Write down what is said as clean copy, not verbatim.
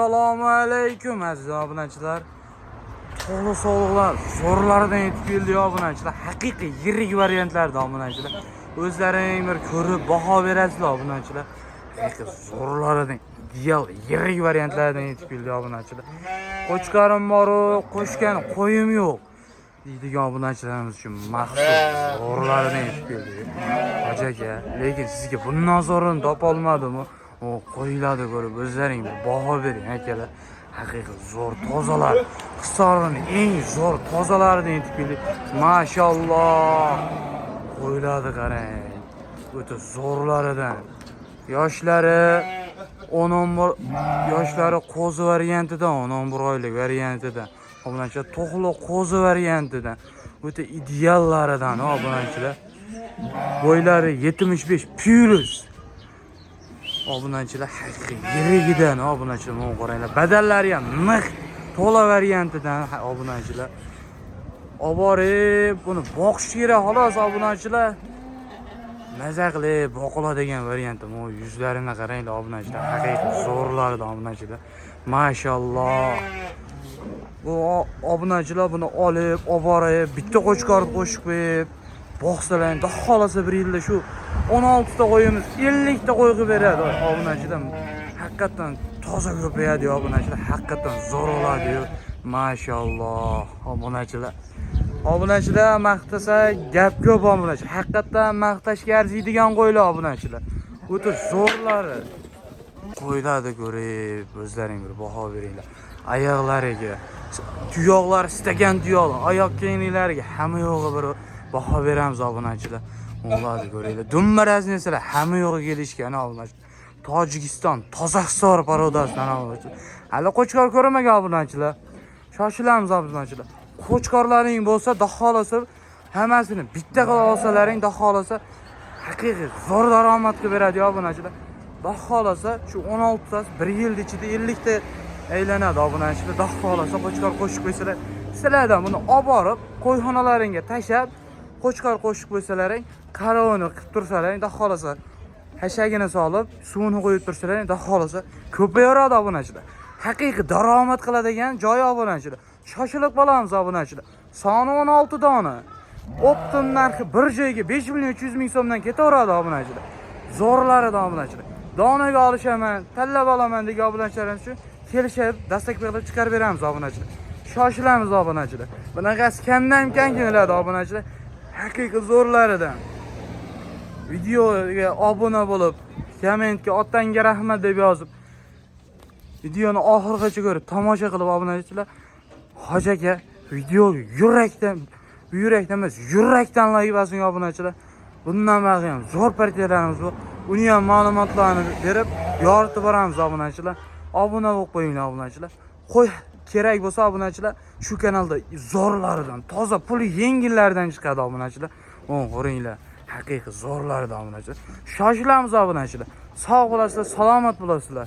Assalomu alaykum aziz obunachilar. To'g'ri sog'liqlar, zo'rlardan yetib keldi obunachilar. Haqiqiy yirik variantlarda obunachilar. O'zlaring bir ko'rib baho berasizlar obunachilar. Haqiqiy zo'rlardan ideal yirik variantlardan yetib keldi obunachilar. Qo'chqarim bor, qo'shgan qo'yim yo'q deydigan obunachilarimiz uchun maxsus zo'rlardan yetib keldi. Hojaga, lekin sizga bundan zo'rini topa olmadim-ku. O qo'yiladi ko'rib o'zlaring bir baho bering akalar. Haqiqiy zo'r tozalar, Historning eng zo'r tozalaridan yetib keldi. Mashalloh. Qo'yiladi qarang. O'ta zo'rlaridan. Yoshlari 11 yoshlari qo'zi variantidan, 11 oylik variantidan. Obunachilar to'g'ri qo'zi variantidan. O'ta ideallaridan obunachilar. Bo'ylari 75 plus. Obunachilar haqiqiy yirigidan obunachilar mana qaranglar. Badallari ham nix to'la variantidan obunachilar. Oborib buni boqish kerak xolos obunachilar. Maza qilib boqiladigan varianti. Mana yuzlarini qaranglar obunachilar. Haqiqiy zo'rlardi obunachilar. Mashalloh. Bu obunachilar buni olib, oborib, bitta qo'chqor qo'shib qo'yib boqsalar, daha xolasa bir yilda shu 16 ta qo'yimiz 50 ta qo'y qilib beradi obunachilar. Haqiqatan toza ko'payadi obunachilar. Haqiqatan zo'r bo'ladi. Mashalloh obunachilar. Obunachilar maqtasa gap ko'p obunachilar. Haqiqatan maqtashga arziydigan qo'ylar obunachilar. O'ta zo'rlari. Qo'ylarni ko'rib o'zlaring bir baho beringlar. Oyoqlariga, tuyoqlar istagan tuyoqlar, oyoq kengliklariga hamma yo'g'i bir baho beramiz obunachilar. Ularni ko'ringlar. Dumbaraznesalar hamma yo'g'i kelishgan obunachilar. Tojikiston, Qozog'iston parodasidan obunachilar. Hali qo'chqor ko'rmagan obunachilar. Shoshilamiz obunachilar. Qo'chqorlaring bo'lsa, daholasa hammasini bitta qilib olsalaring, daholasa haqiqiy zo'r daromad qilib beradi obunachilar. Daholasa shu 16 tasi 1 yil ichida 50 ta aylanadi obunachilar. Daholasa qo'chqor qo'shib qo'ysalar, sizlardan buni olib borib qo'yxonalaringga tashab qo'chqor qo'shib qo'ysalaring, qarovini qilib tursalaring, daholasa hashagini solib, suvini qo'yib tursalaring, daholasa ko'payaveradi obunachilar. Haqiqiy daromad qiladigan joy obunachilar. Shoshilib qolamiz obunachilar. Soni 16 dona. Optim narxi bir joyga 5 million 300 ming so'mdan ketaveradi obunachilar. Zo'rlari obunachilar. Donaga olishaman, tanlab olaman degan obunachilarimiz uchun kelishib, dastak berib chiqarib beramiz obunachilar. Shoshilamiz obunachilar. Bunaqasi kamdan-kam keladi obunachilar. Haqiqiy zo'rlaridan. Videoga obuna bo'lib, kommentga otangga rahmat deb yozib, videoni oxirigacha ko'rib, tomosha qilib obunachilar. Hojaga videoga yurakdan emas, yurakdan like bosing obunachilar. Bundan bag'ri ham zo'r partiyalarimiz bor. Uni ham ma'lumotlarni berib, yoritib boramiz obunachilar. Obuna bo'lib qo'yinglar obunachilar. Qo'y kerak bo'lsa obunachilar, shu kanalda zo'rlaridan, toza puli yengillardan chiqadi obunachilar. Mana ko'ringlar, haqiqiy zo'rlardan obunachilar. Shoshilamiz obunachilar. Sog' bo'lasizlar, salomat bo'lasizlar.